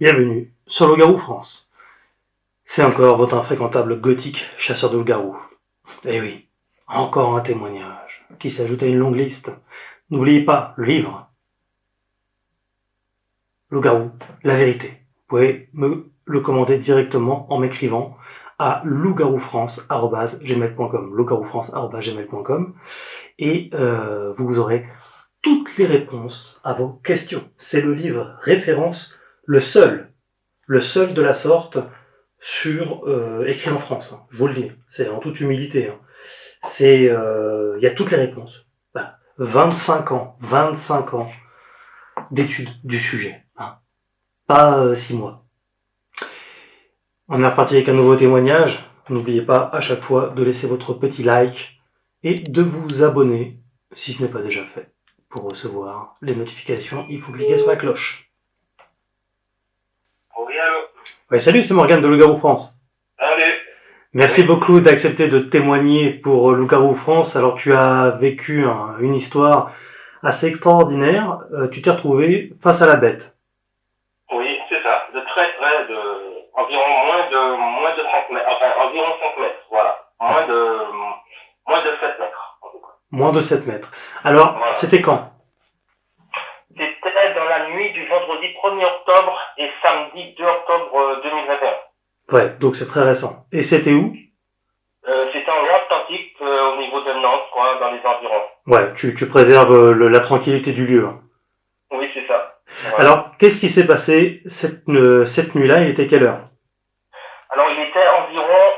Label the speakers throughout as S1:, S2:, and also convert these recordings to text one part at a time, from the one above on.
S1: Bienvenue sur Loup-Garou France. C'est encore votre infréquentable gothique chasseur de loup-garou. Eh oui, encore un témoignage qui s'ajoute à une longue liste. N'oubliez pas le livre Loup-Garou, la vérité. Vous pouvez me le commander directement en m'écrivant à loup-garou-france@gmail.com, loup-garou-france@gmail.com, et vous aurez toutes les réponses à vos questions. C'est le livre référence, le seul de la sorte écrit en France. Je vous le dis, c'est en toute humilité. Il y a toutes les réponses. 25 ans d'études du sujet. Pas 6 mois. On est reparti avec un nouveau témoignage. N'oubliez pas à chaque fois de laisser votre petit like et de vous abonner si ce n'est pas déjà fait. Pour recevoir les notifications, il faut cliquer sur la cloche.
S2: Oui, allô.
S1: Ouais, salut, c'est Morgane de Loup-Garou France.
S2: Salut.
S1: Merci beaucoup d'accepter de témoigner pour Loup-Garou France. Alors tu as vécu une histoire assez extraordinaire. Tu t'es retrouvé face à la bête.
S2: Oui, c'est ça. De très près, environ moins de 30 mètres. Enfin, environ 5 mètres, voilà. Moins de 7 mètres, en tout cas.
S1: Moins de 7 mètres. Alors,
S2: voilà.
S1: C'était quand?
S2: C'était dans la nuit du vendredi 1er octobre et samedi 2 octobre 2021.
S1: Ouais, donc c'est très récent. Et c'était où?
S2: C'était en Loire-Atlantique, au niveau de Nantes, quoi, dans les environs.
S1: Ouais, tu préserves la tranquillité du lieu.
S2: Oui, c'est ça. Voilà.
S1: Alors, qu'est-ce qui s'est passé cette nuit-là? Il était quelle heure?
S2: Alors, il était environ,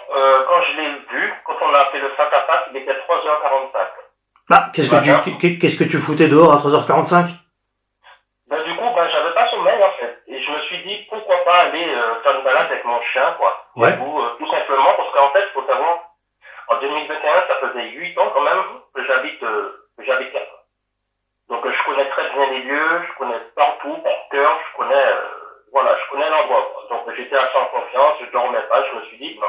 S2: quand je l'ai vu, quand on a fait le face-à-face, il était 3h45.
S1: Qu'est-ce que tu foutais dehors à 3h45?
S2: Du coup, j'avais pas sommeil, en fait. Et je me suis dit, pourquoi pas aller faire une balade avec mon chien, quoi.
S1: Ouais.
S2: Du coup, tout simplement, parce qu'en fait, il faut savoir, en 2021, ça faisait 8 ans quand même que j'habite là. Donc, je connais très bien les lieux, je connais partout, par cœur, je connais l'endroit, quoi. Donc, j'étais assez en confiance, je dormais pas, je me suis dit,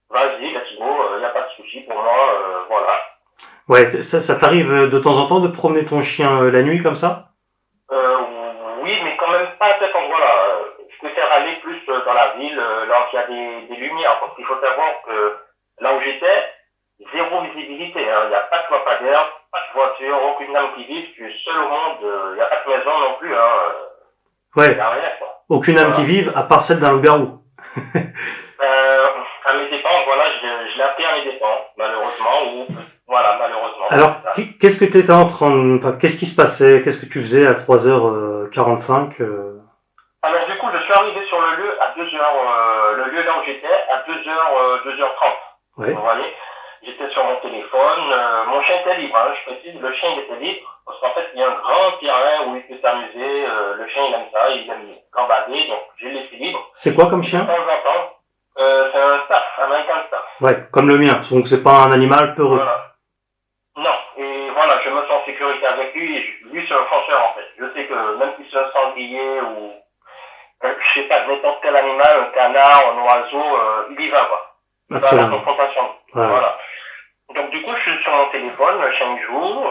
S2: vas-y, let's go, y a pas de souci pour moi, voilà.
S1: Ouais, ça t'arrive de temps en temps de promener ton chien la nuit comme ça?
S2: Oui, mais quand même pas à cet endroit-là. Je préfère aller plus dans la ville, là où il y a des lumières, parce qu'il faut savoir que là où j'étais, zéro visibilité. Il n'y a pas de lampadaire, pas de voiture, aucune âme qui vive, tu es seul au monde, il n'y a pas de maison non plus.
S1: Ouais.
S2: Il n'y a rien, quoi.
S1: Aucune âme qui vive, à part celle d'un loup-garou.
S2: À mes dépens, voilà, je l'ai appris à mes dépens, malheureusement, malheureusement.
S1: Alors, qu'est-ce que t'étais qu'est-ce qui se passait? Qu'est-ce que tu faisais à 3h45
S2: Alors, du coup, je suis arrivé sur le lieu à 2h, le lieu là où j'étais, à 2h30.
S1: Ouais.
S2: Vous voyez, j'étais sur mon téléphone, mon chien était libre, je précise, le chien il était libre, parce qu'en fait, il y a un grand terrain où il peut s'amuser, le chien il aime ça, il aime gambader, donc j'ai laissé libre.
S1: C'est quoi comme chien?
S2: De temps en temps, c'est un staff, American staff.
S1: Ouais, comme le mien, donc c'est pas un animal peureux.
S2: Voilà. Non, et voilà, je me sens en sécurité avec lui, et lui c'est un fonceur en fait. Je sais que même si c'est un sanglier ou, je sais pas, n'importe quel animal, un canard, un oiseau, il y va quoi. Il va à la confrontation.
S1: Ouais.
S2: Voilà. Donc du coup, je suis sur mon téléphone, le chien joue,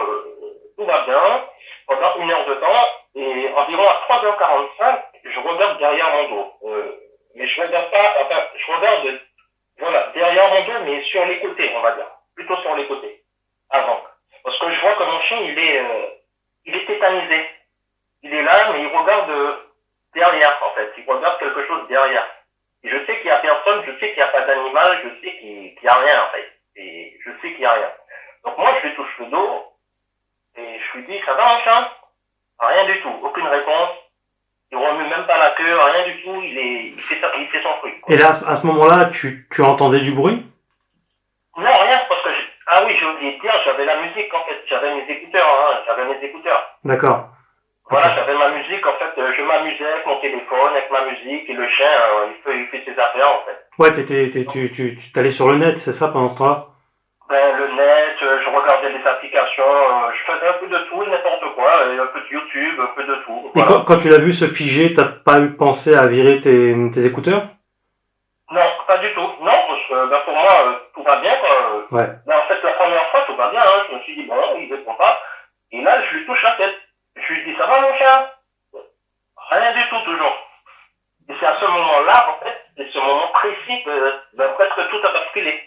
S2: tout va bien, pendant 1 heure de temps, et environ à 3h45, je regarde derrière mon dos. Mais je regarde pas, enfin, je regarde, derrière mon dos, mais sur les côtés, on va dire. Plutôt sur les côtés. Avant. Parce que je vois que mon chien, il est tétanisé. Il est là, mais il regarde derrière, en fait. Il regarde quelque chose derrière. Et je sais qu'il n'y a personne, je sais qu'il n'y a pas d'animal, je sais qu'il n'y a rien, en fait. Et je sais qu'il n'y a rien. Donc moi, je lui touche le dos, et je lui dis, ça va, mon chien? Rien du tout, aucune réponse. Il remue même pas la queue, rien du tout, il fait son truc. Quoi.
S1: Et là, à ce moment-là, tu entendais du bruit?
S2: Non, rien, parce que j'ai oublié de dire, j'avais la musique en fait, j'avais mes écouteurs. D'accord. Voilà, okay. J'avais ma musique, en fait, je m'amusais avec mon téléphone, avec ma musique, et le chien, il fait ses affaires en fait.
S1: Ouais, tu t'allais sur le net, c'est ça, pendant ce temps-là?
S2: Le net, je regardais les applications, je faisais un peu de tout, n'importe quoi, un peu de YouTube, un peu de tout.
S1: Et voilà. Quand tu l'as vu se figer, t'as pas eu pensé à virer tes écouteurs?
S2: Non, pas du tout. Non, parce que pour moi, tout va bien. Quoi.
S1: Ouais.
S2: Mais en fait, la première fois, tout va bien. Je me suis dit, bon, il répond pas. Et là, je lui touche la tête. Je lui dis, ça va mon chien? Rien du tout, toujours. électrique, presque tout a basculé.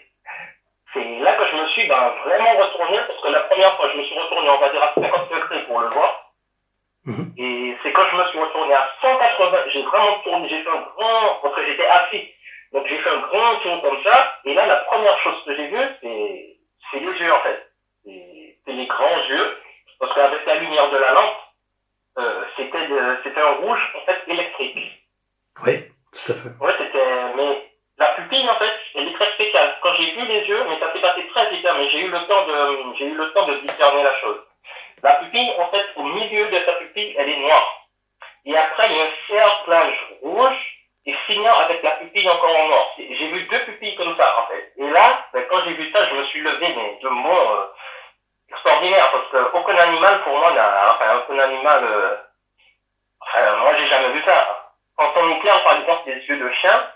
S2: C'est là que je me suis vraiment retourné, parce que la première fois, je me suis retourné, on va dire, à 50 degrés pour le voir. Et c'est quand je me suis retourné à 180, j'ai vraiment tourné, j'ai fait un grand, parce que j'étais assis. Donc j'ai fait un grand tour comme ça, et là, la première chose que j'ai vue, c'est les yeux, en fait. C'est les grands yeux, parce qu'avec la lumière de la lampe, c'était un rouge, en fait, électrique.
S1: Oui, tout à fait.
S2: Ouais, mais la pupille, en fait, elle est très spéciale. Quand j'ai vu les yeux, mais ça s'est passé très vite, mais j'ai eu le temps de discerner la chose. La pupille, en fait, au milieu de sa pupille, elle est noire. Et après, il y a un cerclage rouge et finir avec la pupille encore en noir. J'ai vu deux pupilles comme ça, en fait. Et là, quand j'ai vu ça, je me suis levé, mais de mon extraordinaire, parce qu'aucun animal, pour moi, aucun animal, moi, j'ai jamais vu ça. Quand on éclaire, par exemple, les yeux de chien,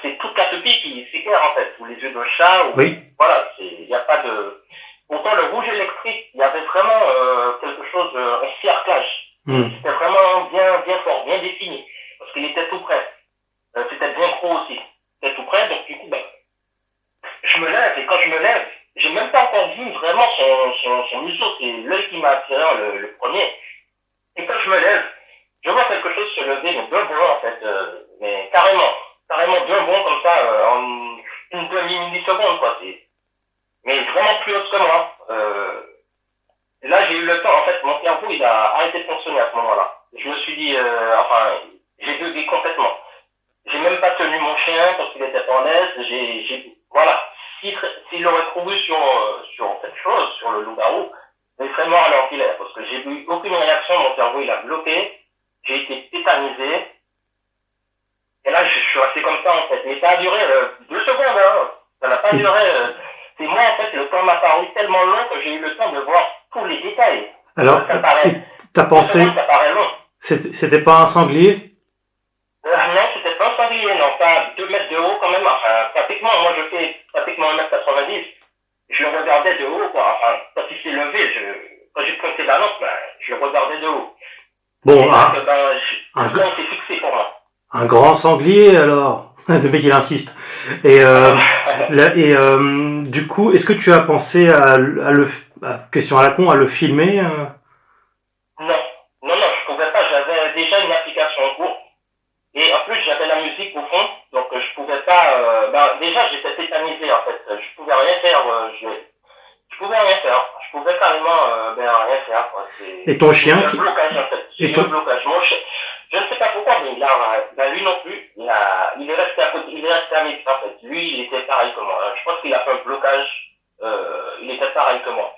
S2: c'est toute la pupille qui s'éclaire, en fait, ou les yeux de chat, ou,
S1: oui.
S2: Voilà, il n'y a pas de... Pourtant, le rouge électrique, il y avait vraiment quelque chose, un cerclage. C'était vraiment bien fort, bien défini, parce qu'il était tout près. C'était bien gros aussi. C'était tout près, donc du coup, je me lève, et quand je me lève, j'ai même pas encore vu vraiment son museau. C'est l'œil qui m'a attiré le premier. Et quand je me lève, je vois quelque chose se lever, mais d'un bond, en fait, mais carrément d'un bond comme ça, en une demi-milliseconde, quoi. Mais vraiment plus haute que moi. Là, j'ai eu le temps, en fait, mon cerveau, il a arrêté de fonctionner à ce moment-là. Je me suis dit, j'ai bugué complètement. J'ai même pas tenu mon chien parce qu'il était en l'aise. Voilà. S'il aurait trouvé sur cette chose, sur le loup-garou, il serait mort à l'heure qu'il est. Parce que j'ai eu aucune réaction, mon cerveau, il a bloqué. J'ai été tétanisé. Et là, je suis resté comme ça, en fait. Mais ça a duré 2 secondes, hein. Ça n'a pas duré... C'est moi, en fait, le temps m'a paru tellement long que j'ai eu le temps de voir tous les détails.
S1: Alors, t'as pensé...
S2: Ça paraît long.
S1: C'était pas un sanglier?
S2: Non, c'était pas un sanglier, non. Pas 2 mètres de haut, quand même. Enfin, pratiquement, moi, je fais pratiquement 1m90. Je le regardais de haut, quoi. Enfin, quand il s'est levé, quand j'ai pointé la lampe, je le regardais de haut.
S1: Bon,
S2: il s'est fixé pour moi.
S1: Un grand sanglier, alors. Le mec, il insiste. Et du coup, est-ce que tu as pensé question à la con, à le filmer?
S2: Non, je pouvais pas. J'avais déjà une application en cours. Et en plus, j'avais la musique au fond. Donc, je pouvais pas... déjà, j'étais tétanisé, en fait. Je pouvais rien faire. Je pouvais rien faire. Je pouvais carrément rien faire, quoi.
S1: Et ton chien
S2: un blocage, en fait. Un blocage. Mon chien... Je ne sais pas pourquoi, mais lui non plus, il est resté à côté, il est resté à mes pieds, en fait. Lui, il était pareil que moi. Je pense qu'il a fait un blocage, il était pareil que moi.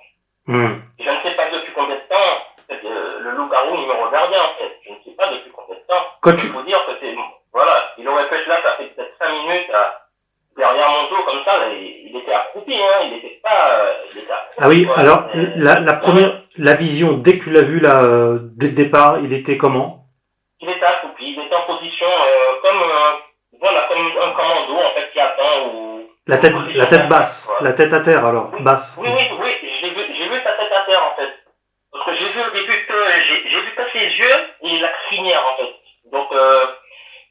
S2: Je ne sais pas depuis combien de temps, le loup-garou, il me regardait, en fait. Je ne sais pas depuis combien de temps. Il faut dire que voilà, il aurait pu être là, ça fait peut-être 5 minutes, derrière mon dos, comme ça, il était accroupi, hein, il était pas...
S1: Ah oui, quoi. Alors, la vision, dès que tu l'as vu, là, dès le départ, il était comment?
S2: Il était accroupi, il était en position comme un commando, en fait, qui attend ou...
S1: La tête basse, quoi. La tête à terre, alors, basse.
S2: Oui, j'ai vu sa tête à terre, en fait. Parce que j'ai vu au début j'ai vu que ses yeux et la crinière, en fait. Donc,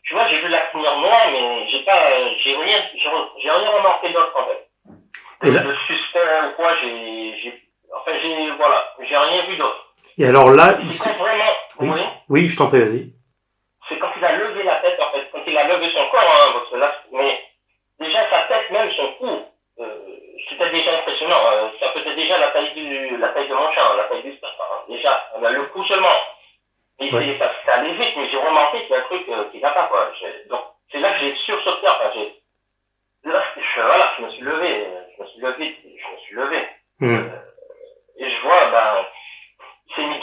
S2: tu vois, j'ai vu la crinière noire, mais j'ai rien remarqué d'autre, en fait. Le suspect ou quoi, j'ai rien vu d'autre.
S1: Et alors là,
S2: Oui,
S1: je t'en prie, vas-y.
S2: C'est quand il a levé la tête, en fait, quand il a levé son corps, hein, parce que là, mais déjà sa tête, même son cou, c'était déjà impressionnant. Ça faisait déjà la taille de mon chien, la taille du stade. Déjà, le cou seulement. Et ça allait vite, mais j'ai remarqué qu'il y a un truc qui va pas, quoi. Donc, c'est là que j'ai sursauté, enfin, je me suis levé. Et je vois, il s'est mis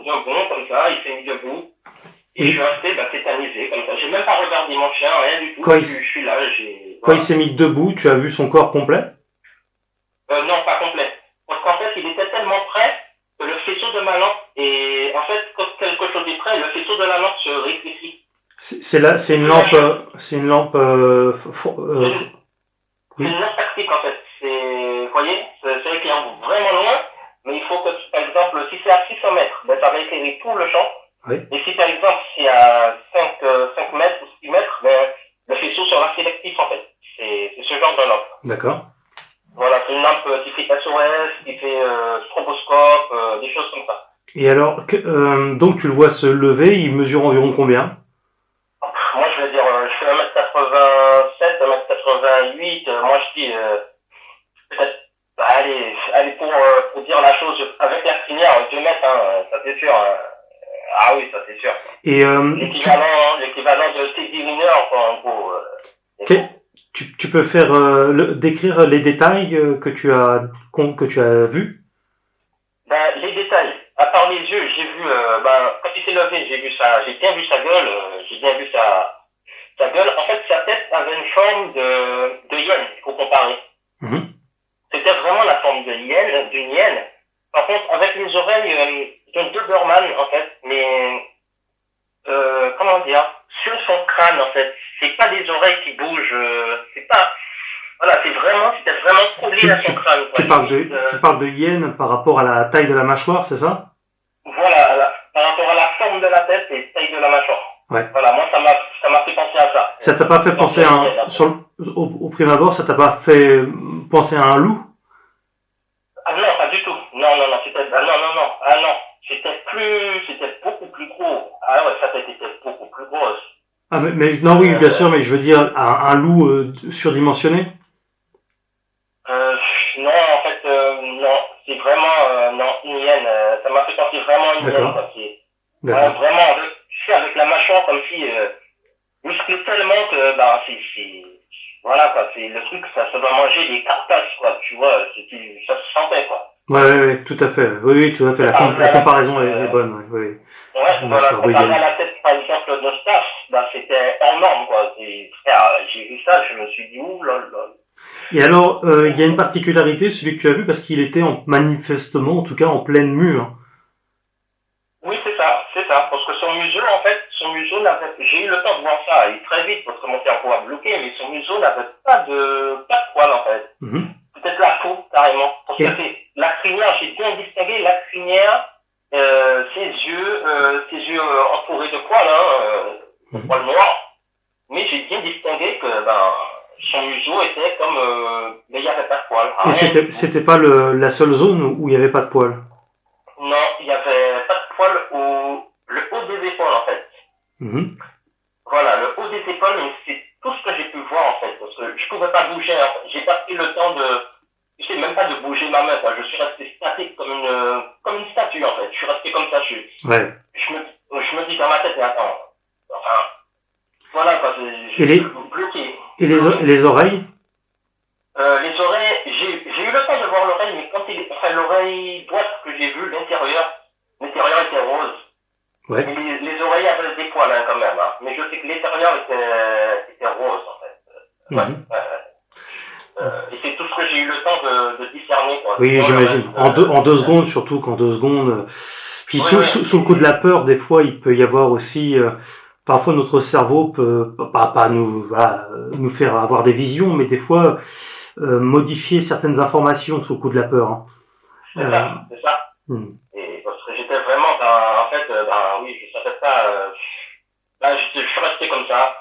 S2: d'un bond, comme ça, il s'est mis debout. Et je suis resté tétanisé, comme ça. J'ai même pas regardé mon chien, rien du tout. Je suis là,
S1: Quand il s'est mis debout, tu as vu son corps complet?
S2: Non, pas complet. Parce qu'en fait, il était tellement près que le faisceau de ma lampe, et en fait, quand quelque chose est près, le faisceau de la lampe se rétrécit.
S1: C'est une lampe, c'est une lampe,
S2: c'est une lampe tactique, en fait. Vous voyez, c'est éclairé vraiment loin, mais il faut que, par exemple, si c'est à 600 mètres, ça va éclairer tout le champ.
S1: Oui.
S2: Et si par exemple c'est à 5 mètres ou 6 mètres, le faisceau sera sélectif, en fait. C'est ce genre de lampe.
S1: D'accord.
S2: Voilà, c'est une lampe qui fait SOS, qui fait stroboscope, des choses comme ça.
S1: Et alors, donc tu le vois se lever, il mesure environ combien?
S2: Moi, je vais dire, je fais 1m87, 1m88, moi je dis, peut-être, bah, allez pour dire la chose avec la crinière, 2 mètres, hein, ça c'est sûr. Hein. Ah oui, ça c'est sûr.
S1: Et
S2: l'équivalent de Teddy Riner, quoi, en gros.
S1: tu peux faire décrire les détails que tu as vus?
S2: Ben, les détails, à part les yeux, j'ai vu, quand il s'est levé, j'ai bien vu sa gueule, j'ai bien vu sa gueule. En fait, sa tête avait une forme de hyène, il faut comparer.
S1: Mmh.
S2: C'était vraiment la forme d'une hyène. Par contre, avec les oreilles d'un Doberman, en fait, mais, comment dire, sur son crâne, en fait. C'est pas des oreilles qui bougent, c'est pas, voilà, c'était vraiment collé à son crâne, quoi.
S1: Tu parles de hyène par rapport à la taille de la mâchoire, c'est ça?
S2: Voilà, par rapport à la forme de la tête et taille de la mâchoire.
S1: Ouais.
S2: Voilà, moi, ça m'a fait penser à ça.
S1: Ça t'a pas fait penser à au prime abord, ça t'a pas fait penser à un loup?
S2: Ah non, pas du tout. Non, c'était beaucoup plus gros. Ah ouais, sa tête était beaucoup plus grosse.
S1: Ah, mais non, oui, bien sûr, mais je veux dire, un loup surdimensionné?
S2: Non, en fait, non, c'est vraiment, non, une hyène. Ça m'a fait penser vraiment à une hyène, quoi. Vraiment, avec la mâchoire, comme si, musclé tellement que, voilà, quoi, c'est le truc, ça doit manger des carcasses, quoi, tu vois, ça se sentait, quoi.
S1: Ouais, tout à fait. Oui, tout à fait. La comparaison est bonne, oui.
S2: Ouais, voilà, comparé à la tête, par exemple, de Staff, c'était hors norme, quoi. J'ai vu ça, je me suis dit, ouh là là.
S1: Et alors, il y a une particularité, celui que tu as vu, parce qu'il était manifestement, en tout cas, en pleine mue. Hein.
S2: Oui, c'est ça, parce que son museau, en fait, j'ai eu le temps de voir ça, et très vite, parce que mon cerveau a bloqué, mais son museau n'avait pas de poil, en fait.
S1: Mm-hmm.
S2: Peut-être la peau, carrément. Parce que la crinière, j'ai bien distingué la crinière, ses yeux entourés de poils, de poils noirs, mais j'ai bien distingué que, son museau était comme, mais il n'y avait pas de poils.
S1: Et c'était pas la seule zone où il n'y avait pas de poils?
S2: Non, il n'y avait pas de poils le haut des épaules, en fait.
S1: Mm-hmm.
S2: Voilà, le haut des épaules, mais c'est tout ce que j'ai pu voir, en fait, parce que je pouvais pas bouger, hein. J'ai pas pris le temps je sais même pas de bouger ma main, quoi. Je suis resté statique comme une statue, en fait. Je suis resté comme ça, je me dis dans ma tête, mais attends, enfin, voilà, quoi, je suis bloqué.
S1: Et les oreilles?
S2: Les oreilles, j'ai eu le temps de voir l'oreille, mais l'oreille droite que j'ai vue, l'intérieur était rose.
S1: Ouais.
S2: Et les oreilles avaient des poils, hein, quand même, hein. Mais je sais que l'intérieur était rose, en fait.
S1: Mm-hmm.
S2: Et c'est tout ce que j'ai eu le temps de discerner, quoi.
S1: Oui, j'imagine. En deux secondes, surtout qu'en 2 secondes. Puis sous le coup de la peur, des fois, il peut y avoir aussi. Parfois, notre cerveau peut pas nous faire avoir des visions, mais des fois modifier certaines informations sous le coup de la peur. Hein.
S2: C'est ça. Et parce que j'étais vraiment en fait, oui, je savais pas. Je suis resté comme ça.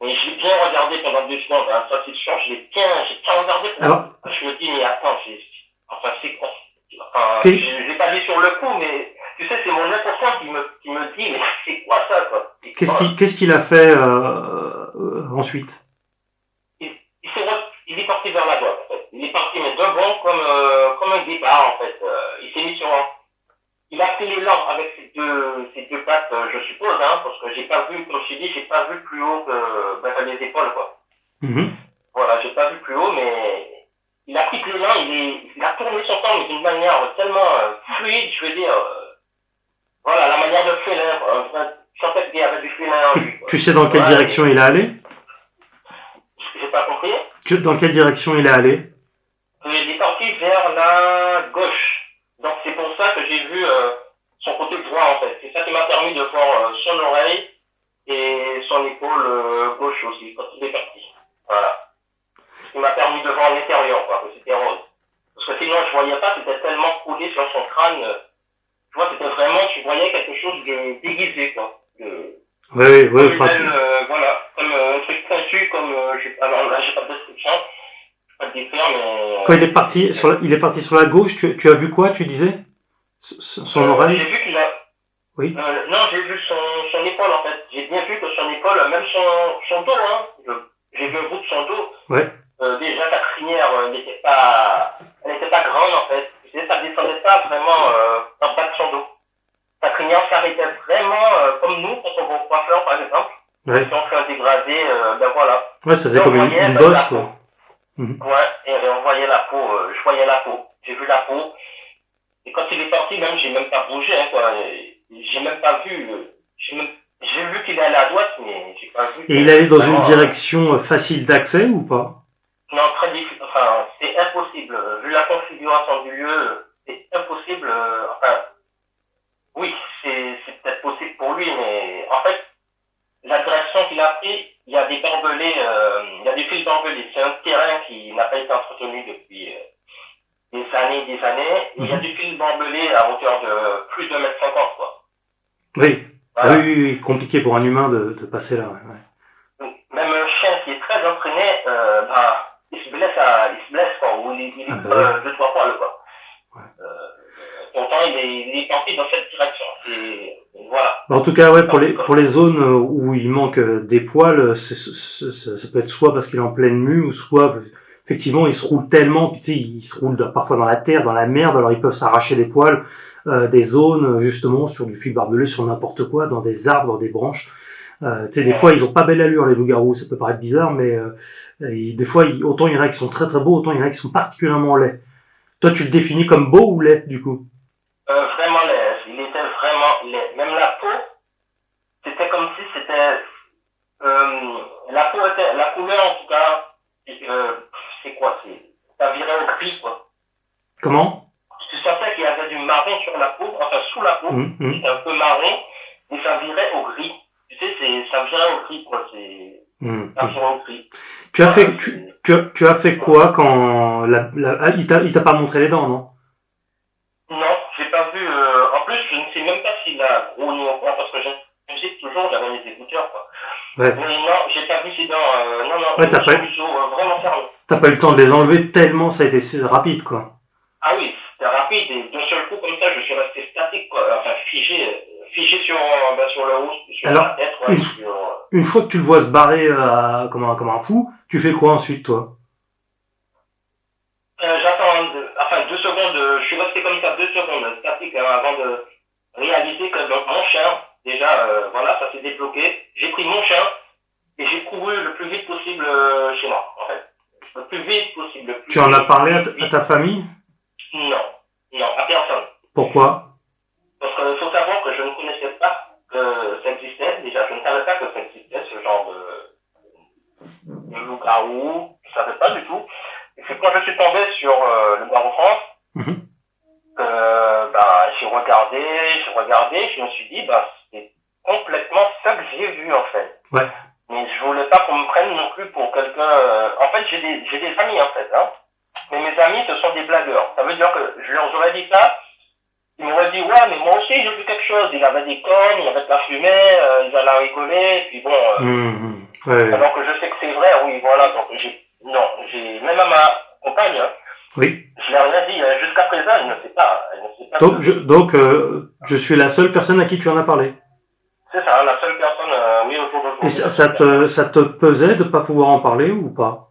S2: Mais je l'ai bien regardé pendant 2 secondes, hein. Ça c'est sûr, j'ai bien regardé. Je me dis, mais attends, c'est quoi? Je l'ai pas dit sur le coup, mais tu sais, c'est mon inconscient qui me dit, mais c'est quoi ça, quoi?
S1: Qu'est-ce qu'il a fait ensuite?
S2: Il est parti vers la droite, en fait. Il est parti, mais d'un bond comme un guépard, en fait. Il s'est mis sur il a pris l'élan avec ses deux pattes, je suppose, hein, parce que j'ai pas vu, comme je t'ai dit, j'ai pas vu plus haut que les épaules, quoi.
S1: Mm-hmm.
S2: Voilà, j'ai pas vu plus haut, mais il a pris l'élan, il a tourné son temps, mais d'une manière tellement fluide, je veux dire, voilà, la manière de félin, quoi. Je sentais qu'il y avait du félin en lui, quoi.
S1: Tu sais dans quelle direction il est allé?
S2: J'ai pas compris.
S1: Dans quelle direction il est allé?
S2: Il est parti vers la gauche. Donc c'est pour ça que j'ai vu son côté droit, en fait. C'est ça qui m'a permis de voir son oreille et son épaule gauche aussi, quand il est parti. Voilà. Ce qui m'a permis de voir l'intérieur, quoi, que c'était rose. Parce que sinon, je voyais pas, c'était tellement collé sur son crâne. Tu vois, c'était vraiment, tu voyais quelque chose de déguisé, quoi.
S1: Oui.
S2: Voilà, comme un truc non, mais...
S1: Quand il est parti sur la gauche, tu as vu quoi, tu disais? Son oreille?
S2: J'ai vu qu'il a...
S1: Oui.
S2: Non, j'ai vu son épaule, en fait. J'ai bien vu que son épaule, même son dos, hein, j'ai vu un bout de son dos.
S1: Ouais.
S2: Déjà, sa crinière, elle n'était pas grande, en fait. Tu sais, ça descendait pas vraiment en bas de son dos. Sa crinière s'arrêtait vraiment comme nous, quand on va au coiffeur, par exemple.
S1: Ouais.
S2: Si on fait un dégradé, ben voilà.
S1: Ouais, ça faisait comme une bosse, quoi.
S2: Ouais, et on voyait la peau, je voyais la peau. J'ai vu la peau. Et quand il est parti, même, j'ai même pas bougé, hein, quoi. J'ai même pas vu, j'ai vu qu'il allait à droite, mais j'ai pas vu.
S1: Et il allait dans une direction facile d'accès ou pas?
S2: Non, très difficile. Enfin, c'est impossible. Vu la configuration du lieu, c'est impossible. Enfin, oui, c'est peut-être possible pour lui, mais en fait, la direction qu'il a pris, il y a des barbelés, il y a des fils barbelés. C'est un terrain qui n'a pas été entretenu depuis des années, et il y a des fils barbelés à hauteur de plus de 1,50 m, quoi.
S1: Oui. Voilà. Ah oui, compliqué pour un humain de passer là. Ouais.
S2: Même un chien qui est très entraîné, il se blesse, quoi, ou il est deux, trois poils, quoi. Ouais. Pourtant, il est parti dans cette direction. Voilà.
S1: En tout cas, ouais, pour les zones où il manque des poils, ça peut être soit parce qu'il est en pleine mue, ou soit effectivement il se roule tellement, puis tu sais, il se roule parfois dans la terre, dans la merde, alors ils peuvent s'arracher des poils, des zones justement sur du fil barbelé, sur n'importe quoi, dans des arbres, dans des branches. Tu sais, des fois ils ont pas belle allure les loups-garous, ça peut paraître bizarre, mais des fois autant il y en a qui sont très très beaux, autant il y en a qui sont particulièrement laids. Toi, tu le définis comme beau ou laid du coup?
S2: Vraiment laid. Il était vraiment laid. Même la peau, c'était comme si c'était la couleur en tout cas. C'est quoi? Ça virait au gris, quoi.
S1: Comment?
S2: Tu sentais qu'il y avait du marron sur la peau, enfin sous la peau, c'était un peu marron, et ça virait au gris. Tu sais, ça virait au gris, quoi. Ça virait au gris.
S1: Tu as fait quoi quand il t'a pas montré les dents, non?
S2: Non, j'ai pas vu. En plus, je ne sais même pas s'il a gros ou quoi, parce que je sais toujours, j'avais mes écouteurs, quoi.
S1: Ouais.
S2: Mais non, j'ai pas vu ses dents. Non.
S1: Ouais, t'as pas
S2: vraiment fermé.
S1: T'as pas eu le temps de les enlever tellement ça a été rapide, quoi.
S2: Ah oui, c'était rapide, et d'un seul coup, comme ça, je suis resté statique, quoi. Enfin, figé sur le haut, sur
S1: alors,
S2: la tête, ouais.
S1: Une fois que tu le vois se barrer comme un fou, tu fais quoi ensuite, toi?
S2: J'attends, 2 secondes, je suis resté comme ça 2 secondes, statique, avant de réaliser que mon chien, déjà, voilà, ça s'est débloqué. J'ai pris mon chien et j'ai couru le plus vite possible chez moi, en fait. Le plus vite possible.
S1: Tu en as parlé à ta famille?
S2: Non, à personne.
S1: Pourquoi?
S2: Parce qu'il faut savoir que je ne connaissais pas que ça existait. Déjà, je ne savais pas que ça existait, ce genre de loup-garou. Je ne savais pas du tout. Et c'est quand je suis tombé sur le Garou France que j'ai regardé, je me suis dit, c'est complètement ça que j'ai vu, en fait.
S1: Ouais.
S2: Mais je voulais pas qu'on me prenne non plus pour quelqu'un... En fait, j'ai des amis, en fait, hein. Mais mes amis, ce sont des blagueurs. Ça veut dire que je leur aurais dit ça, ils m'auraient dit, ouais, mais moi aussi, j'ai vu quelque chose. Il avait des cornes, il avait de la fumée, ils allaient rigoler, puis bon...
S1: Ouais.
S2: Alors que je sais que c'est vrai, oui, voilà. Donc, même à ma compagne, hein,
S1: oui.
S2: Je l'ai rien dit, jusqu'à présent, elle ne sait pas.
S1: Donc, je suis la seule personne à qui tu en as parlé.
S2: C'est ça, la seule personne, oui, autour de toi.
S1: Et ça te pesait de pas pouvoir en parler ou pas?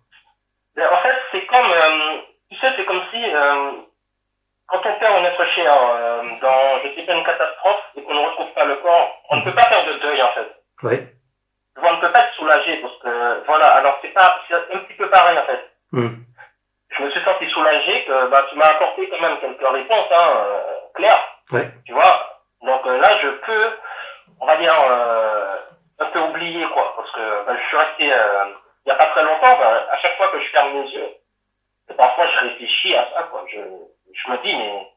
S2: En fait, c'est comme, tu sais, c'est comme si, quand on perd un être cher dans, je sais pas, une catastrophe et qu'on ne retrouve pas le corps, on ne peut pas faire de deuil, en fait.
S1: Oui.
S2: On ne peut pas être soulagé parce que, voilà, alors c'est un petit peu pareil, en fait. Je me suis senti soulagé que tu m'as apporté quand même quelques réponses claires.
S1: Ouais.
S2: Tu vois. Donc là, je peux, on va dire, un peu oublier, quoi. Parce que je suis resté, il n'y a pas très longtemps, à chaque fois que je ferme mes yeux, parfois je réfléchis à ça, quoi. Je me dis, mais...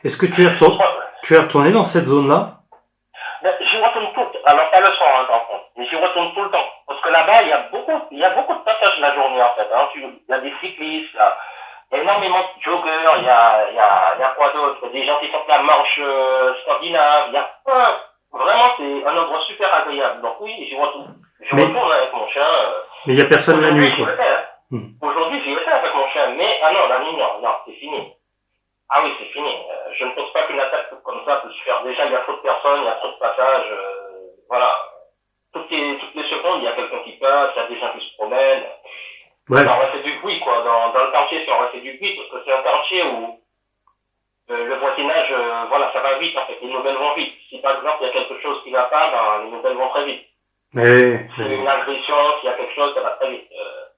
S1: Est-ce que tu es retourné dans cette zone-là?
S2: J'y retourne tout le temps. Alors pas le soir, par contre. Mais j'y retourne tout le temps. Parce que là-bas, il y a beaucoup de passages la journée, en fait. Il y a des cyclistes, il y a énormément de joggeurs, il y a quoi d'autre? Des gens qui font la marche scandinave, il y a vraiment, c'est un endroit super agréable. Donc oui, j'y retourne. Je retourne avec mon chien.
S1: Mais il n'y a personne la nuit, quoi.
S2: Aujourd'hui, j'y étais avec mon chien. Mais, ah non, la nuit, non, c'est fini. Ah oui, c'est fini. Je ne pense pas qu'une attaque comme ça peut se faire. Déjà, il y a trop de personnes, il y a trop de passages. Voilà. Toutes les secondes, il y a quelqu'un qui passe, il y a des gens qui se promènent.
S1: Ouais.
S2: Ça aurait fait du bruit, quoi. Dans le quartier, ça aurait fait du bruit, parce que c'est un quartier où le voisinage, voilà, ça va vite, en fait. Les nouvelles vont vite. Si par exemple, il y a quelque chose qui va pas, ben, les nouvelles vont très vite.
S1: Mais
S2: S'il y a une agression, s'il y a quelque chose, ça va très vite.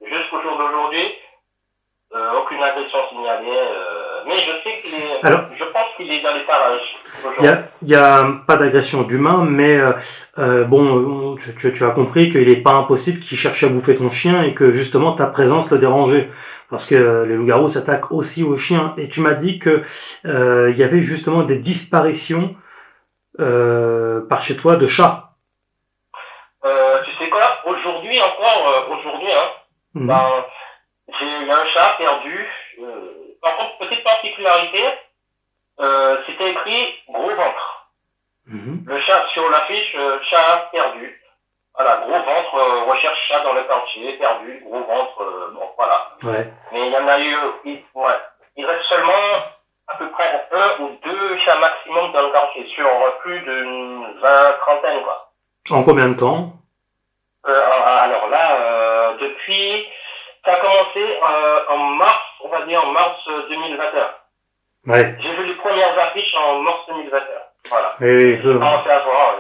S2: Jusqu'au jour d'aujourd'hui, aucune agression signalée. Mais je sais qu'il est.
S1: Alors,
S2: je pense qu'il est dans les parages.
S1: il y a pas d'agression d'humain, mais bon, tu as compris qu'il est pas impossible qu'il cherche à bouffer ton chien et que justement ta présence le dérangeait, parce que les loups-garous s'attaquent aussi aux chiens. Et tu m'as dit que il y avait justement des disparitions par chez toi de chats.
S2: Tu sais quoi? Aujourd'hui encore, hein.
S1: Mhm.
S2: Ben, j'ai eu un chat perdu. Par contre, petite particularité, c'était écrit gros ventre.
S1: Mhm.
S2: Le chat sur l'affiche, chat perdu. Voilà, gros ventre, recherche chat dans le quartier, perdu, gros ventre, bon voilà.
S1: Ouais.
S2: Mais il y en a eu, il reste seulement à peu près 1 ou 2 chats maximum dans le quartier, sur plus d'une trentaine, quoi.
S1: En combien de temps?
S2: Alors là, depuis, ça a commencé en mars, on va dire en mars 2021.
S1: Ouais.
S2: J'ai vu les premières affiches en mars 2021. Voilà.
S1: Et,
S2: J'ai commencé à voir.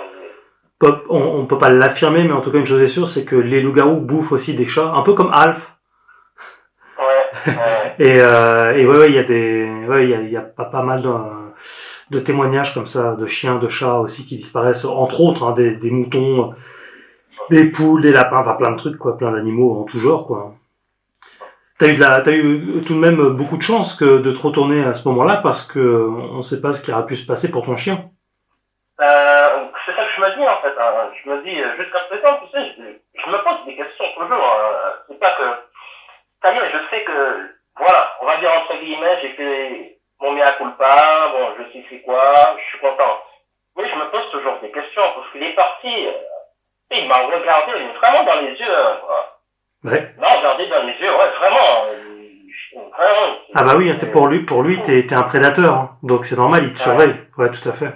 S1: on peut pas l'affirmer, mais en tout cas une chose est sûre, c'est que les loups-garous bouffent aussi des chats, un peu comme Alf.
S2: Ouais.
S1: Et ouais, il y a il y a pas mal de témoignages comme ça, de chiens, de chats aussi qui disparaissent, entre autres, hein, des moutons, des poules, des lapins, enfin plein de trucs, quoi, plein d'animaux en tout genre, quoi. T'as eu tout de même beaucoup de chance de te retourner à ce moment-là parce que on sait pas ce qui aurait pu se passer pour ton chien.
S2: C'est ça que je me dis en fait. Hein. Je me dis, jusqu'à présent, tu sais, je me pose des questions toujours. C'est pas que. Ça y est, je sais que, voilà, on va dire entre guillemets, j'ai fait mon mea culpa, bon, je sais c'est quoi, je suis content. Mais je me pose toujours des questions parce qu'il est parti, il m'a regardé vraiment dans les yeux, quoi.
S1: Ouais.
S2: Il m'a regardé dans les yeux, ouais, vraiment. Vraiment.
S1: Ah bah oui, pour lui, t'es un prédateur, hein. Donc c'est normal, il te surveille. Ouais, tout à fait.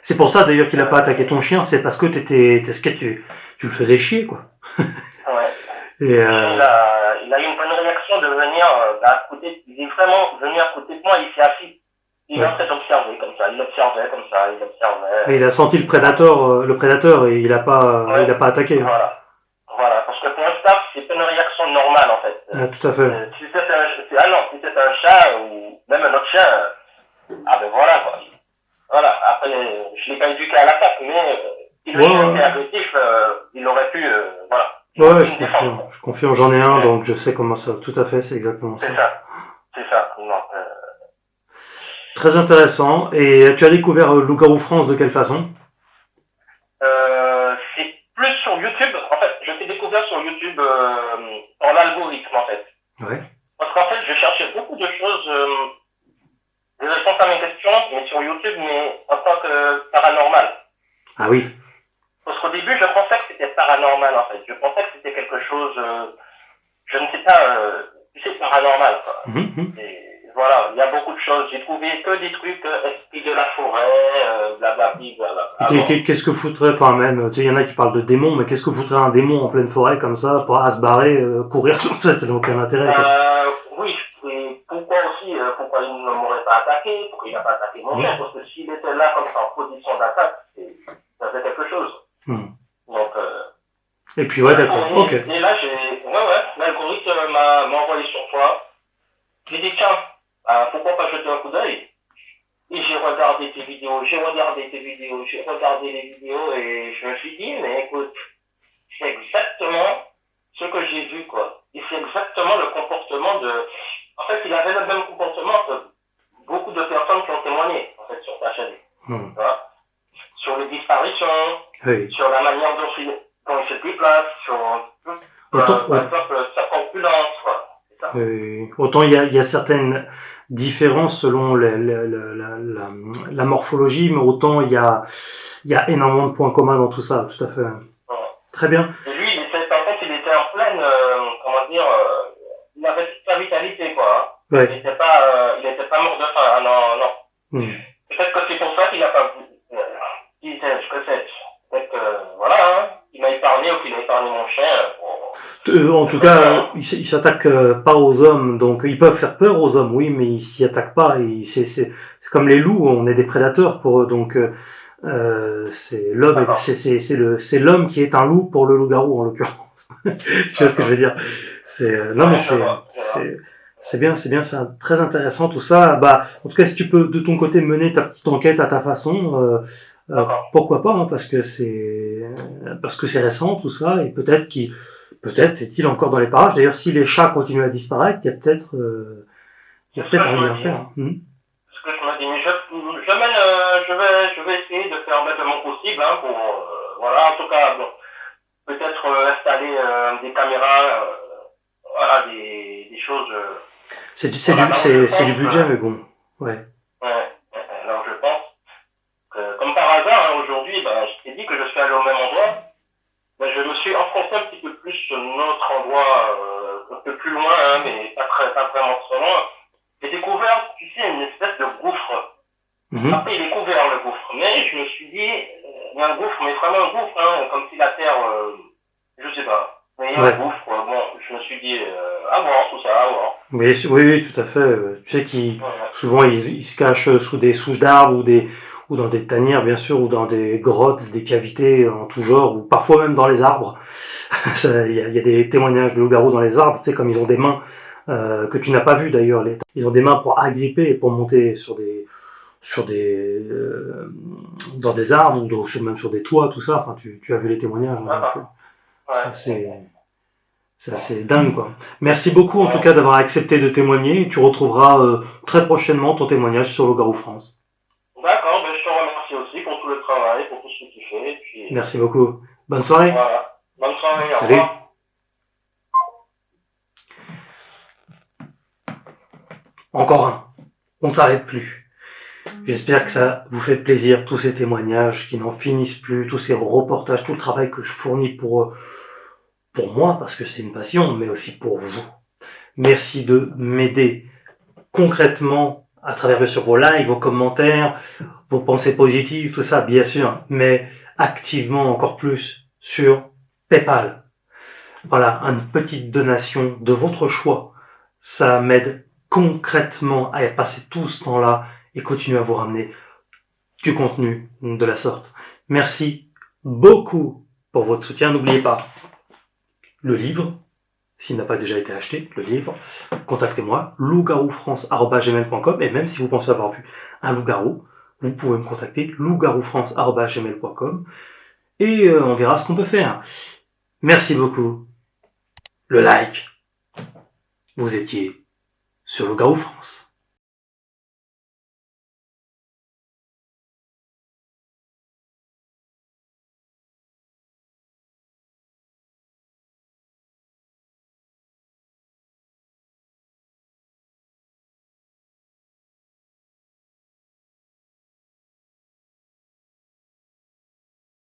S1: C'est pour ça d'ailleurs qu'il a pas attaqué ton chien, c'est parce que tu le faisais chier, quoi.
S2: Ouais.
S1: Et
S2: il a eu une bonne réaction de venir à côté, il est vraiment venu à côté de moi, il s'est assis. Il a peut-être observé comme ça, il observait.
S1: Et il a senti le prédateur et il a pas attaqué. Hein.
S2: Voilà, parce que pour un staff, c'est pas une réaction normale en fait.
S1: Tout à fait.
S2: Si c'était un chat ou même un autre chien, ah ben voilà quoi. Voilà, après, je l'ai pas éduqué à l'attaque, mais si le chien était agressif, il aurait pu, voilà.
S1: Ouais, je confirme, j'en ai un, donc je sais comment ça, tout à fait, c'est exactement ça.
S2: C'est ça. Donc,
S1: très intéressant. Et tu as découvert Loup-garou France de quelle façon?
S2: C'est plus sur YouTube. En fait, je t'ai découvert sur YouTube dans l'algorithme, en fait.
S1: Ouais.
S2: Parce qu'en fait, je cherchais beaucoup de choses, des réponses à mes questions, mais sur YouTube, mais en tant que paranormal.
S1: Ah oui.
S2: Parce qu'au début, je pensais que c'était paranormal, en fait. Je pensais que c'était quelque chose, je ne sais pas, tu sais, paranormal, quoi. Et voilà, il y a beaucoup de choses. J'ai trouvé que des trucs, esprits de la forêt, blablabla.
S1: Qu'est-ce que foutrait, enfin même, tu sais, il y en a qui parlent de démons, mais qu'est-ce que foutrait un démon en pleine forêt comme ça, pour se barrer, courir comme ça n'a aucun intérêt, quoi.
S2: Oui, et pourquoi aussi, pourquoi il ne m'aurait pas attaqué, pourquoi il n'a pas attaqué mon chien, parce que s'il était là comme ça en position d'attaque, ça faisait quelque chose. Donc,
S1: et puis ouais, d'accord, ok.
S2: Et là, l'algorithme m'a envoyé sur toi. J'ai dit, tiens, pourquoi pas jeter un coup d'œil? Et j'ai regardé les vidéos, j'ai regardé les vidéos et je me suis dit, mais écoute, c'est exactement ce que j'ai vu, quoi. Et c'est exactement le comportement de... En fait, il avait le même comportement que beaucoup de personnes qui ont témoigné, en fait, sur ta chaîne. Tu vois? Sur les disparitions, sur la manière dont il se déplace, sur, par exemple, sa corpulence, quoi.
S1: Autant il y a certaines différences selon la morphologie, mais autant il y a énormément de points communs dans tout ça, tout à fait. Très bien.
S2: Et lui, il était en pleine, il avait toute sa vie réalité, quoi. Hein.
S1: Ouais.
S2: Il était pas mort de faim, hein, non, non. Peut-être que c'est pour ça qu'il n'a pas vu. Qui sais-je, que sais-je. Peut-être que, voilà, hein, il m'a épargné ou qu'il a épargné mon chien.
S1: En tout cas, ils s'attaquent pas aux hommes, donc ils peuvent faire peur aux hommes, oui, mais ils s'y attaquent pas. C'est comme les loups, on est des prédateurs pour eux, donc c'est l'homme, c'est l'homme qui est un loup pour le loup-garou en l'occurrence. Tu vois ce que je veux dire? Non mais c'est bien, c'est très intéressant tout ça. Bah, en tout cas, si tu peux de ton côté mener ta petite enquête à ta façon, pourquoi pas, hein, parce que c'est récent tout ça, et peut-être est-il encore dans les parages. D'ailleurs, si les chats continuent à disparaître, il y a peut-être un lien à faire.
S2: Ce que je me dis, mais je vais essayer de faire de mon possible, hein, pour, voilà, en tout cas, bon, peut-être installer des caméras, voilà, des choses.
S1: C'est du budget, mais bon, ouais.
S2: Alors je pense que, comme par hasard, hein, aujourd'hui, je t'ai dit que je suis allé au même endroit. Je me suis enfoncé un petit peu plus sur notre endroit, un peu plus loin, hein, mais pas vraiment trop loin. J'ai découvert, tu sais, une espèce de gouffre. Après, il est couvert, le gouffre. Mais je me suis dit, il y a un gouffre, mais vraiment un gouffre, hein, comme si la terre, je sais pas. Mais il y a un gouffre, quoi. Bon, je me suis dit, à voir, tout ça, à voir.
S1: Oui, tout à fait. Tu sais souvent, ils se cachent sous des souches d'arbres ou dans des tanières, bien sûr, ou dans des grottes, des cavités en tout genre, ou parfois même dans les arbres. Il y a des témoignages de loups-garous dans les arbres, tu sais, comme ils ont des mains, que tu n'as pas vu d'ailleurs. Ils ont des mains pour agripper et pour monter dans des arbres, ou même sur des toits, tout ça. Enfin, tu as vu les témoignages. C'est assez dingue, quoi. Merci beaucoup, en tout cas, d'avoir accepté de témoigner. Tu retrouveras très prochainement ton témoignage sur Loup-garou France.
S2: D'accord, je te remercie aussi pour tout le travail, pour tout ce que tu fais. Et puis,
S1: merci beaucoup. Bonne soirée.
S2: Voilà. Bonne soirée.
S1: Salut.
S2: Au revoir.
S1: Encore un. On ne s'arrête plus. J'espère que ça vous fait plaisir, tous ces témoignages qui n'en finissent plus, tous ces reportages, tout le travail que je fournis pour moi, parce que c'est une passion, mais aussi pour vous. Merci de m'aider concrètement à travers bien sûr vos likes, vos commentaires, vos pensées positives, tout ça, bien sûr, mais activement encore plus sur PayPal. Voilà, une petite donation de votre choix. Ça m'aide concrètement à passer tout ce temps-là et continuer à vous ramener du contenu de la sorte. Merci beaucoup pour votre soutien. N'oubliez pas le livre, s'il n'a pas déjà été acheté, le livre, contactez-moi, loup-garou-france@gmail.com, et même si vous pensez avoir vu un loup-garou, vous pouvez me contacter, loup-garou-france@gmail.com, et on verra ce qu'on peut faire. Merci beaucoup. Le like. Vous étiez sur Loup-garou France.